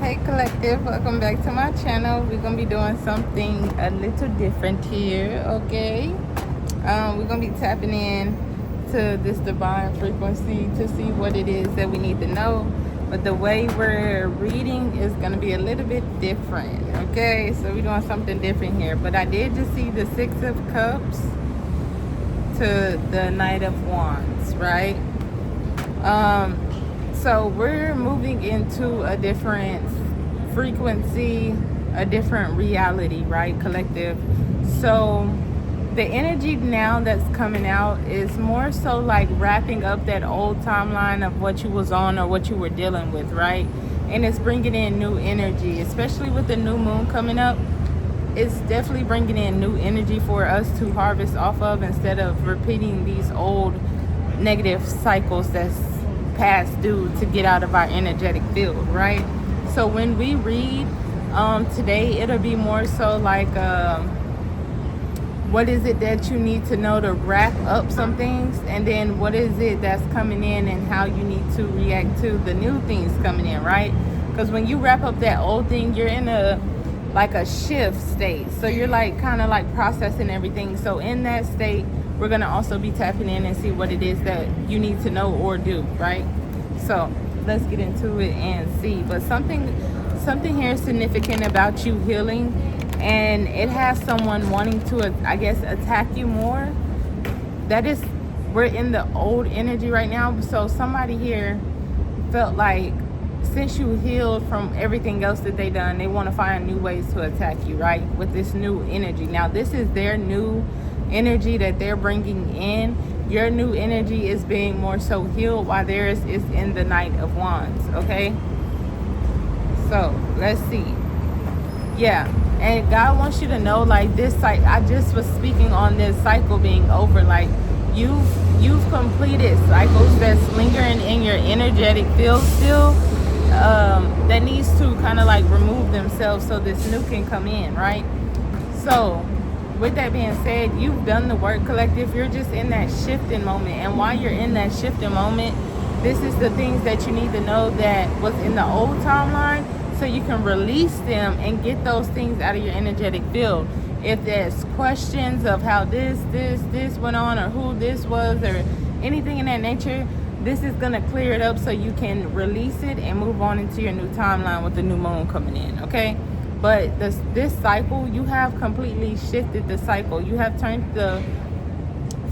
Hey collective, welcome back to my channel. We're gonna be doing something a little different here, okay? We're gonna be tapping in to this divine frequency to see what it is that we need to know. But the way we're reading is gonna be a little bit different, okay? So we're doing something different here. But I did just see the Six of Cups to the Knight of Wands, right? So we're moving into a different frequency, a different reality, right, collective? So the energy now that's coming out is more so like wrapping up that old timeline of what you was on or what you were dealing with, right? And it's bringing in new energy, especially with the new moon coming up. It's definitely bringing in new energy for us to harvest off of instead of repeating these old negative cycles that's past due to get out of our energetic field, right? So when we read today, it'll be more so like what is it that you need to know to wrap up some things, and then what is it that's coming in and how you need to react to the new things coming in, right? Because when you wrap up that old thing, you're in a shift state, so you're like kind of like processing everything. So in that state, we're going to also be tapping in and see what it is that you need to know or do, right? So let's get into it and see. But something here is significant about you healing, and it has someone wanting to, I guess, attack you more. That is, we're in the old energy right now. So somebody here felt like since you healed from everything else that they done, they want to find new ways to attack you, right? With this new energy. Now, this is their new energy that they're bringing in. Your new energy is being more so healed, while theirs is in the Knight of Wands, okay? So let's see. Yeah, and God wants you to know, like, this cycle, I just was speaking on this cycle being over. Like, you've completed cycles that's lingering in your energetic field still, that needs to kind of like remove themselves so this new can come in, right? So with that being said, you've done the work, collective. You're just in that shifting moment, and while you're in that shifting moment, this is the things that you need to know that was in the old timeline, so you can release them and get those things out of your energetic field. If there's questions of how this went on, or who this was, or anything in that nature, this is going to clear it up so you can release it and move on into your new timeline with the new moon coming in, okay? But this cycle, you have completely shifted the cycle. You have turned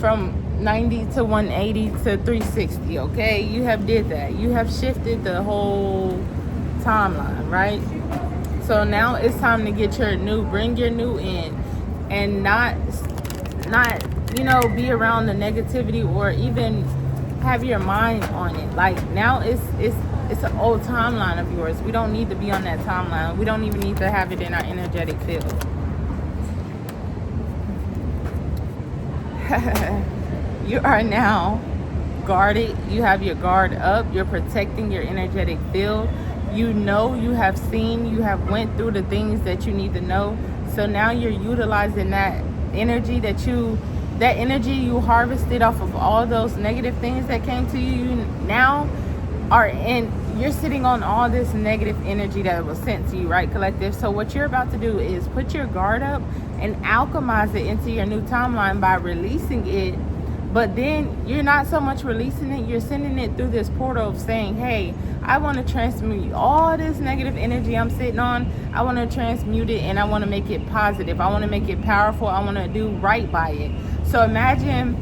from 90 to 180 to 360, okay? You have did that. You have shifted the whole timeline, right? So now it's time to get bring your new in, and not be around the negativity or even have your mind on it. Like, now it's an old timeline of yours. We don't need to be on that timeline. We don't even need to have it in our energetic field. You are now guarded. You have your guard up. You're protecting your energetic field. You know, you have seen, you have went through the things that you need to know. So now you're utilizing that energy that energy you harvested off of all those negative things that came to you. Now you're sitting on all this negative energy that was sent to you, right, collective? So what you're about to do is put your guard up and alchemize it into your new timeline by releasing it. But then you're not so much releasing it, you're sending it through this portal of saying, hey, I want to transmute all this negative energy I'm sitting on. I want to transmute it, and I want to make it positive. I want to make it powerful. I want to do right by it. So imagine,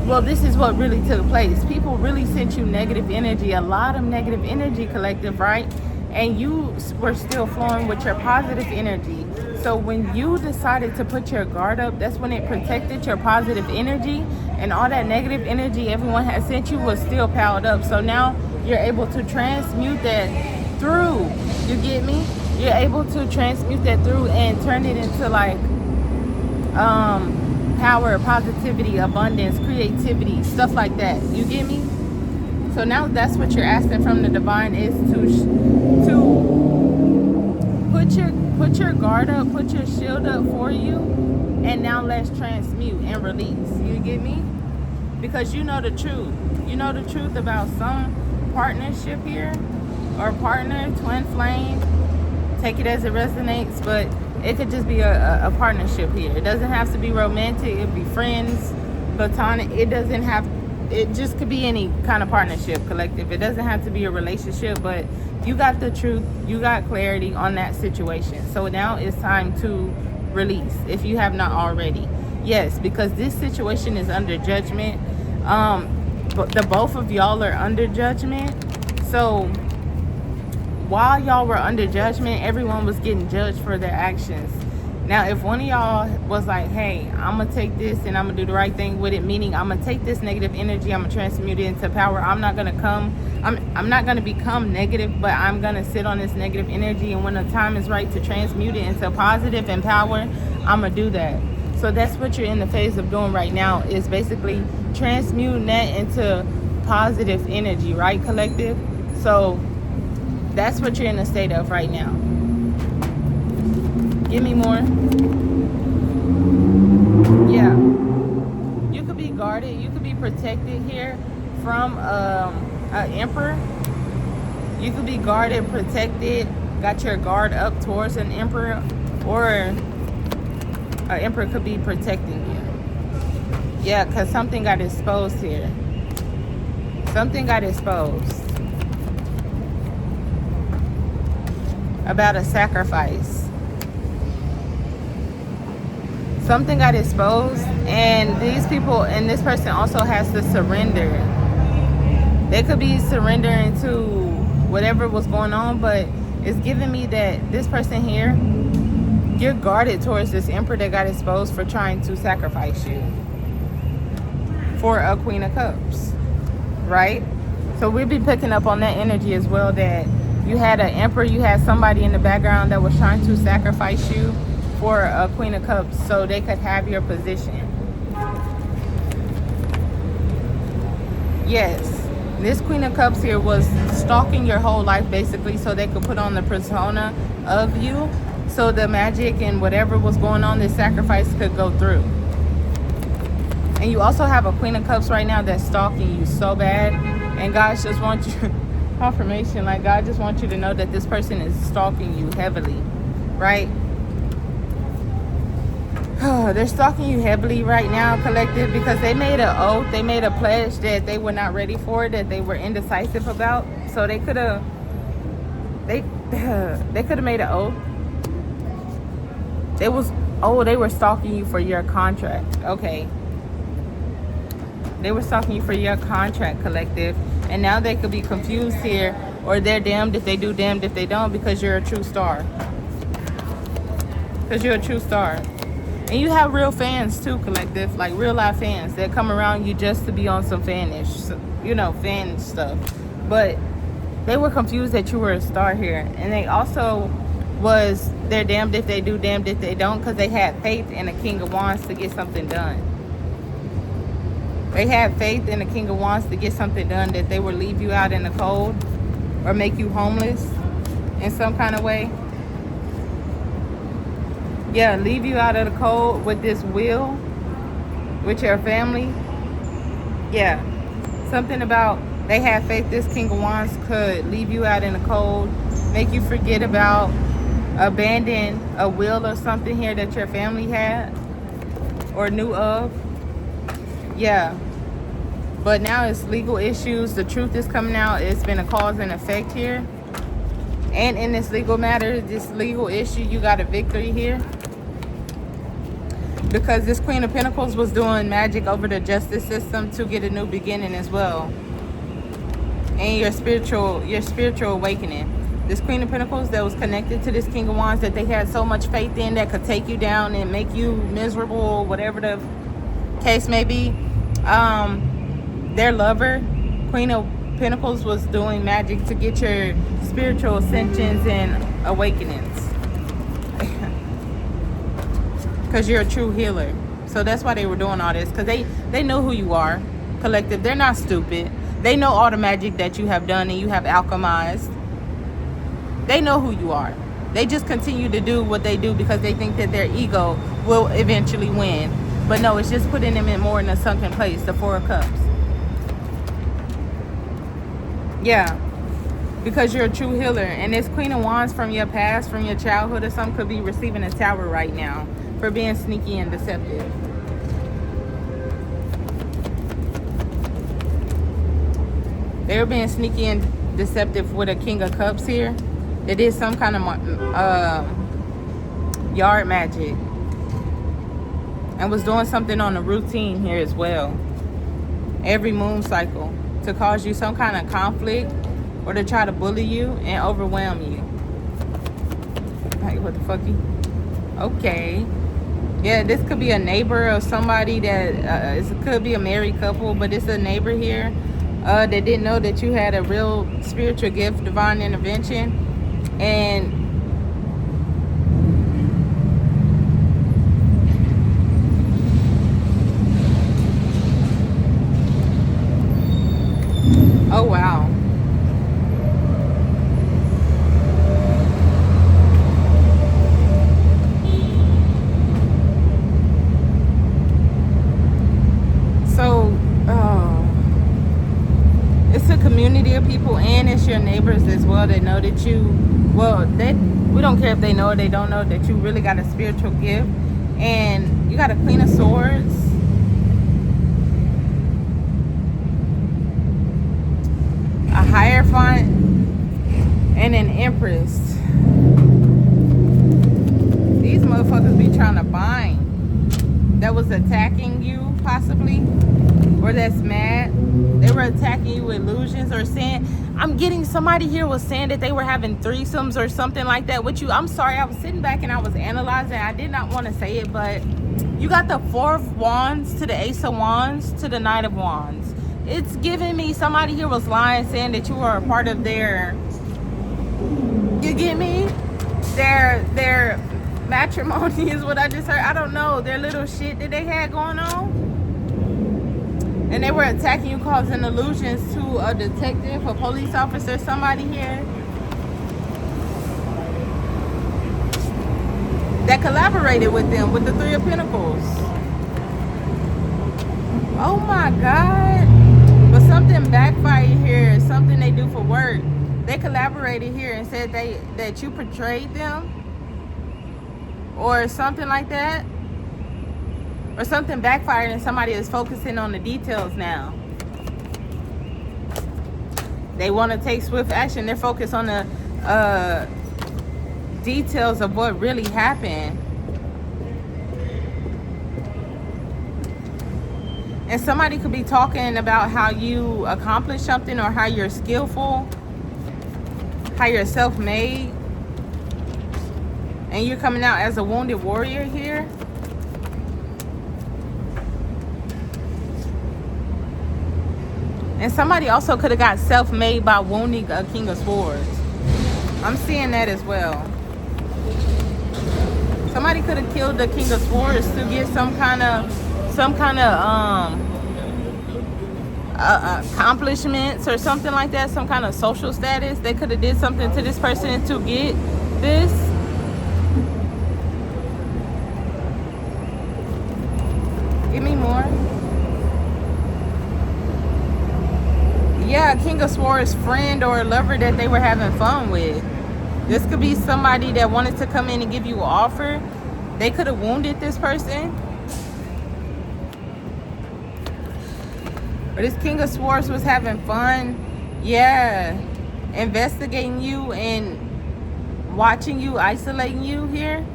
well, this is what really took place. People really sent you negative energy, a lot of negative energy, collective, right? And you were still flowing with your positive energy. So when you decided to put your guard up, that's when it protected your positive energy, and all that negative energy everyone had sent you was still piled up. So now you're able to transmute that through. You get me? You're able to transmute that through and turn it into like power, positivity, abundance, creativity, stuff like that. You get me? So now that's what you're asking from the divine, is to put your guard up, put your shield up for you, and now let's transmute and release. You get me? Because you know the truth. You know the truth about some partnership here or partner, twin flame, take it as it resonates, but it could just be a partnership here. It doesn't have to be romantic. It could be friends, platonic. It just could be any kind of partnership, collective. It doesn't have to be a relationship, but you got the truth, you got clarity on that situation. So now it's time to release, if you have not already. Yes, because this situation is under judgment. But the both of y'all are under judgment. So while y'all were under judgment, everyone was getting judged for their actions. Now, if one of y'all was like, hey, I'm going to take this and I'm going to do the right thing with it, meaning I'm going to take this negative energy, I'm going to transmute it into power. I'm not going to become negative, but I'm going to sit on this negative energy. And when the time is right to transmute it into positive and power, I'm going to do that. So that's what you're in the phase of doing right now, is basically transmuting that into positive energy, right, collective? So that's what you're in the state of right now. Give me more. Yeah. You could be guarded. You could be protected here from an emperor. You could be guarded, protected, got your guard up towards an emperor, or an emperor could be protecting you. Yeah, because something got exposed here. Something got exposed about a sacrifice. Something got exposed, and these people and this person also has to surrender. They could be surrendering to whatever was going on, but it's giving me that this person here, you're guarded towards this emperor that got exposed for trying to sacrifice you for a Queen of Cups, right? So we'll be picking up on that energy as well, that you had an emperor, you had somebody in the background that was trying to sacrifice you for a Queen of Cups so they could have your position. Yes, this Queen of Cups here was stalking your whole life basically so they could put on the persona of you, so the magic and whatever was going on, this sacrifice could go through. And you also have a Queen of Cups right now that's stalking you so bad, and God just wants you confirmation, like God just wants you to know that this person is stalking you heavily, right? They're stalking you heavily right now, collective, because they made an oath, they made a pledge that they were not ready for, that they were indecisive about. So they could have made an oath. They were stalking you for your contract. Okay. They were stalking you for your contract, collective. And now they could be confused here, or they're damned if they do, damned if they don't, because you're a true star. Because you're a true star. And you have real fans too, collective, like real life fans that come around you just to be on some fanish, you know, fan stuff. But they were confused that you were a star here. And they also they're damned if they do, damned if they don't, because they had faith in the King of Wands to get something done. They had faith in the King of Wands to get something done, that they would leave you out in the cold or make you homeless in some kind of way. Yeah, leave you out of the cold with this will, with your family. Yeah, something about they had faith this King of Wands could leave you out in the cold, make you forget about, abandon a will or something here that your family had or knew of. Yeah, but now it's legal issues. The truth is coming out. It's been a cause and effect here. And in this legal matter, this legal issue, you got a victory here. Because this Queen of Pentacles was doing magic over the justice system to get a new beginning as well. And your spiritual awakening. This Queen of Pentacles that was connected to this King of Wands that they had so much faith in, that could take you down and make you miserable, whatever the case may be. Their lover, Queen of Pentacles, was doing magic to get your spiritual ascensions and awakenings. Because you're a true healer. So that's why they were doing all this. Because they know who you are, collective. They're not stupid. They know all the magic that you have done and you have alchemized. They know who you are. They just continue to do what they do because they think that their ego will eventually win. But no, it's just putting them in more in a sunken place, the Four of Cups. Yeah. because you're a true healer. And this Queen of Wands from your past, from your childhood or something, could be receiving a tower right now for being sneaky and deceptive. They were being sneaky and deceptive with a King of Cups here. They did some kind of yard magic and was doing something on the routine here as well. Every moon cycle to cause you some kind of conflict or to try to bully you and overwhelm you. Like, what the fucky? Okay. Yeah, this could be a neighbor or somebody that it could be a married couple, but it's a neighbor here that didn't know that you had a real spiritual gift, divine intervention, and oh wow. So it's a community of people, and it's your neighbors as well that know that you, well, we don't care if they know or they don't know that you really got a spiritual gift. And you got a Queen of Swords, a Hierophant, and an Empress. These motherfuckers be trying to bind. That was attacking you, possibly, or that's mad. They were attacking you with illusions or saying, I'm getting somebody here was saying that they were having threesomes or something like that with you. I'm sorry, I was sitting back and I was analyzing. I did not want to say it, but you got the Four of Wands to the Ace of Wands to the Knight of Wands. It's giving me somebody here was lying, saying that you were a part of their, you get me? Their matrimony is what I just heard. I don't know, their little shit that they had going on. And they were attacking you, causing illusions to a detective, a police officer, somebody here that collaborated with them with the Three of Pentacles. Oh my God. But something backfired here, something they do for work. They collaborated here and said that you portrayed them or something like that. Or something backfired and somebody is focusing on the details now. They want to take swift action. They're focused on the details of what really happened. And somebody could be talking about how you accomplished something or how you're skillful, how you're self-made, and you're coming out as a wounded warrior here. And somebody also could have got self-made by wounding a King of Swords. I'm seeing that as well. Somebody could have killed the King of Swords to get some kind of accomplishments or something like that, some kind of social status. They could have did something to this person to get this. Give me more. Yeah, King of Swords friend or a lover that they were having fun with. This could be somebody that wanted to come in and give you an offer. They could have wounded this person. Or this King of Swords was having fun. Yeah. Investigating you and watching you, isolating you here.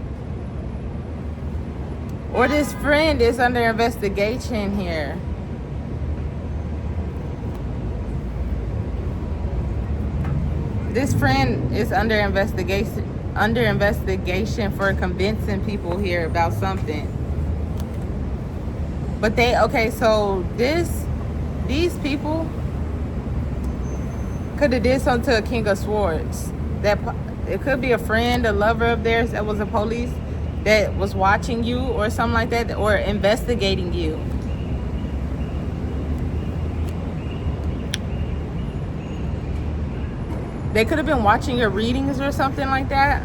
Or this friend is under investigation here. This friend is under investigation for convincing people here about something. But okay, so these people could have did something to a King of Swords. That it could be a friend, a lover of theirs that was a police that was watching you or something like that, or investigating you. They could have been watching your readings or something like that.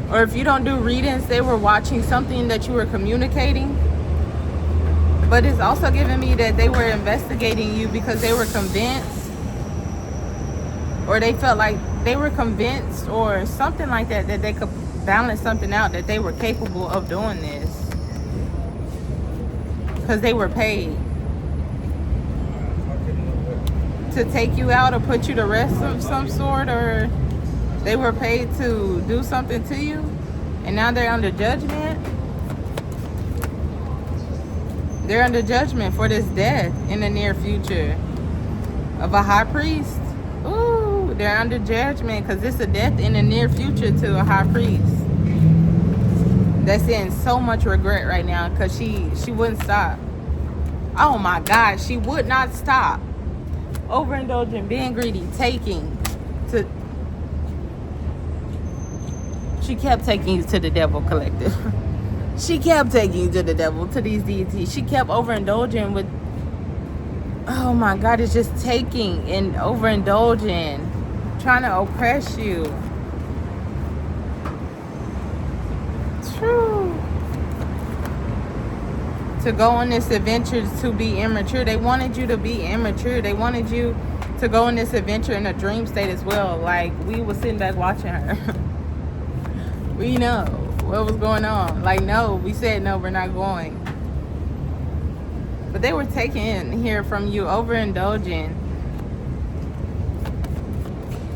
Or if you don't do readings, they were watching something that you were communicating. But it's also giving me that they were investigating you because they were convinced, or they felt like they were convinced or something like that, that they could balance something out, that they were capable of doing this because they were paid to take you out or put you to rest of some sort, or they were paid to do something to you, and now they're under judgment. They're under judgment for this death in the near future of a high priest. Ooh, they're under judgment because it's a death in the near future to a high priest that's in so much regret right now because she wouldn't stop. Oh my God, she would not stop. Overindulging, being greedy, taking to. She kept taking you to the devil, collective. She kept taking you to the devil, to these deities. She kept overindulging with. Oh my God, it's just taking and overindulging, trying to oppress you. True. To go on this adventure to be immature. They wanted you to be immature. They wanted you to go on this adventure in a dream state as well. Like, we were sitting back watching her. We know what was going on. Like, no, we said no, we're not going. But they were taking here from you, overindulging.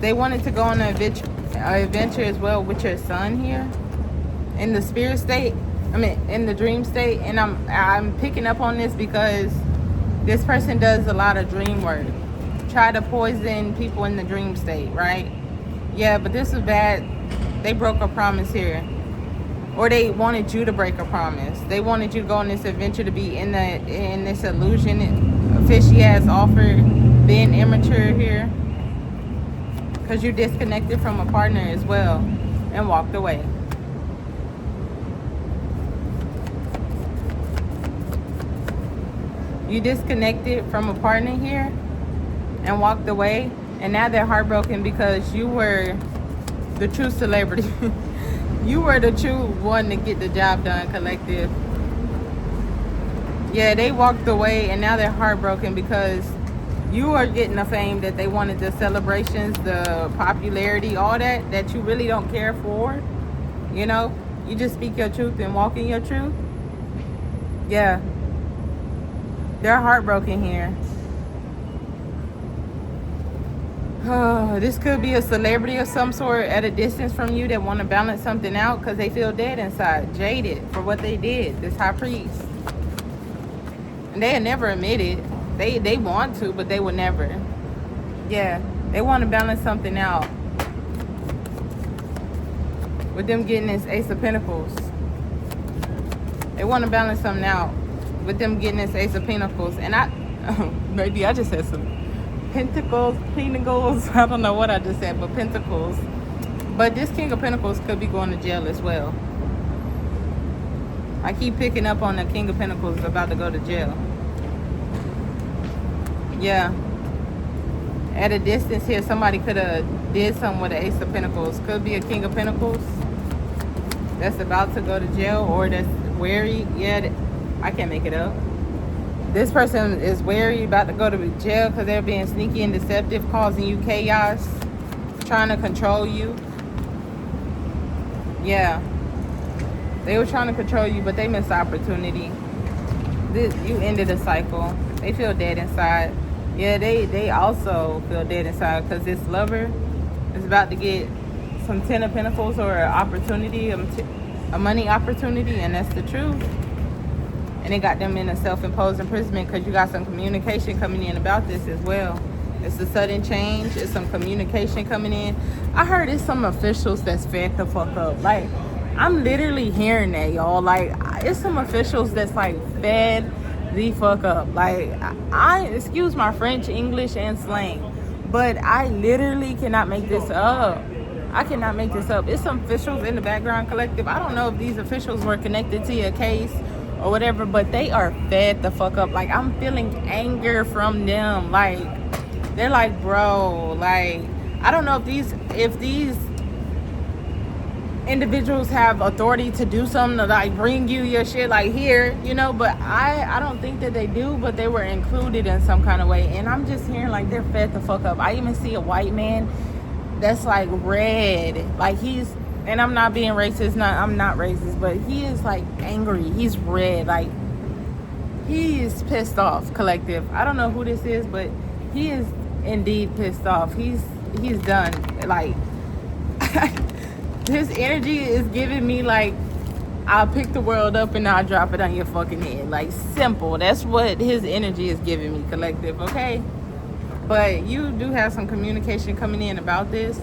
They wanted to go on an adventure as well with your son here in the spirit state. I mean, in the dream state. And I'm picking up on this because this person does a lot of dream work. Try to poison people in the dream state, right? Yeah, but this was bad. They broke a promise here. Or they wanted you to break a promise. They wanted you to go on this adventure to be in this illusion, fishy ass offer, being immature here. Because you disconnected from a partner as well and walked away. You disconnected from a partner here and walked away, and now they're heartbroken because you were the true celebrity. You were the true one to get the job done, collective. Yeah, they walked away and now they're heartbroken because you are getting the fame that they wanted, the celebrations, the popularity, all that you really don't care for. You know, you just speak your truth and walk in your truth. Yeah. They're heartbroken here. Oh, this could be a celebrity of some sort at a distance from you that want to balance something out because they feel dead inside, jaded for what they did, this high priest. And they had never admitted. They want to, but they would never. Yeah, they want to balance something out. With them getting this Ace of Pentacles. They want to balance something out. With them getting this Ace of Pentacles. And maybe I just said some pentacles. I don't know what I just said, but pentacles. But this King of Pentacles could be going to jail as well. I keep picking up on the King of Pentacles about to go to jail. Yeah. At a distance here, somebody could have did something with the Ace of Pentacles. Could be a King of Pentacles that's about to go to jail, or that's wary. Yeah, I can't make it up. This person is wary, about to go to jail because they're being sneaky and deceptive, causing you chaos, trying to control you. Yeah. They were trying to control you, but they missed the opportunity. You ended a cycle. They feel dead inside. Yeah, they also feel dead inside because this lover is about to get some 10 of Pentacles or an opportunity, a money opportunity, and that's the truth. And it got them in a self-imposed imprisonment because you got some communication coming in about this as well. It's a sudden change. It's some communication coming in. I heard it's some officials that's fed the fuck up. Like, I'm literally hearing that, y'all. Like, it's some officials that's like fed the fuck up. Like, I excuse my French, English, and slang, but I literally cannot make this up. I cannot make this up. It's some officials in the background, collective. I don't know if these officials were connected to your case or whatever, but they are fed the fuck up. Like, I'm feeling anger from them. Like, they're like, bro, like, I don't know if these individuals have authority to do something, to like bring you your shit like here, you know, but I don't think that they do, but they were included in some kind of way. And I'm just hearing like they're fed the fuck up. I even see a white man that's like red, like he's, and I'm not being racist, I'm not racist, but he is like angry, he's red, like he is pissed off, collective. I don't know who this is, but he is indeed pissed off. He's done. Like his energy is giving me like, I'll pick the world up and I'll drop it on your fucking head. Like, simple. That's what his energy is giving me, collective, okay? But you do have some communication coming in about this.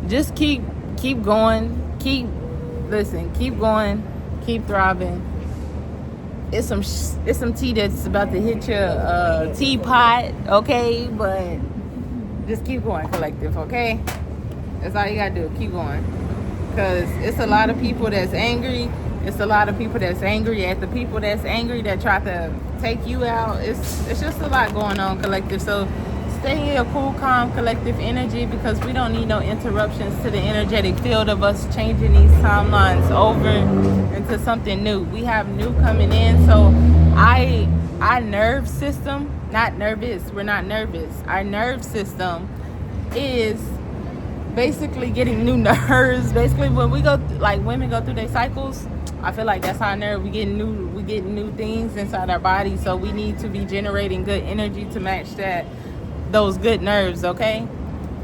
Just keep going. Keep going. Keep thriving. It's some tea that's about to hit your teapot, okay? But just keep going, collective, okay? That's all you gotta do. Keep going. Because it's a lot of people that's angry. It's a lot of people that's angry at the people that's angry that try to take you out. It's just a lot going on, collective. So stay in your cool, calm, collective energy, because we don't need no interruptions to the energetic field of us changing these timelines over into something new. We have new coming in. So our nerve system, not nervous, we're not nervous. Our nerve system is basically getting new nerves. Basically, when we go, like women go through their cycles, I feel like that's our nerve. We get new things inside our body. So we need to be generating good energy to match those good nerves, okay?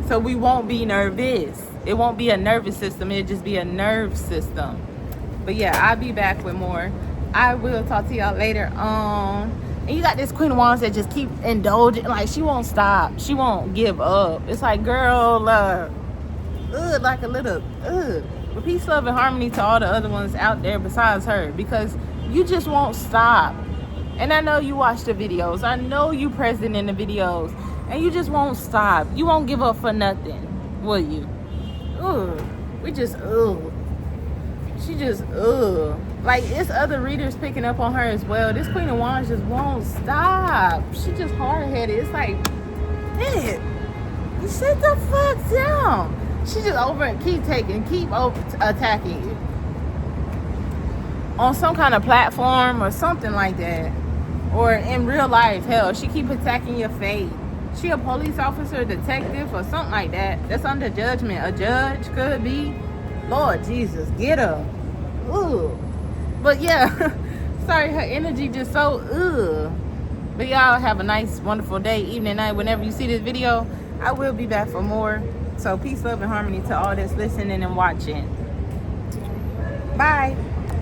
So we won't be nervous. It won't be a nervous system. It'll just be a nerve system. But yeah, I'll be back with more. I will talk to y'all later on. And you got this Queen of Wands that just keep indulging. Like, she won't stop. She won't give up. It's like, girl, like a little, But peace, love, and harmony to all the other ones out there besides her. Because you just won't stop. And I know you watch the videos. I know you present in the videos. And you just won't stop. You won't give up for nothing, will you? She just, like, it's other readers picking up on her as well. This Queen of Wands just won't stop. She just hard-headed. It's like, man, you sit the fuck down. She just over and keep attacking you on some kind of platform or something like that, or in real life. Hell, she keep attacking your faith. She a police officer, detective, or something like that. That's under judgment. A judge could be. Lord Jesus, get her. Ooh. But yeah, sorry, her energy just so But y'all have a nice, wonderful day, evening, night, whenever you see this video. I will be back for more. So peace, love, and harmony to all that's listening and watching. Bye.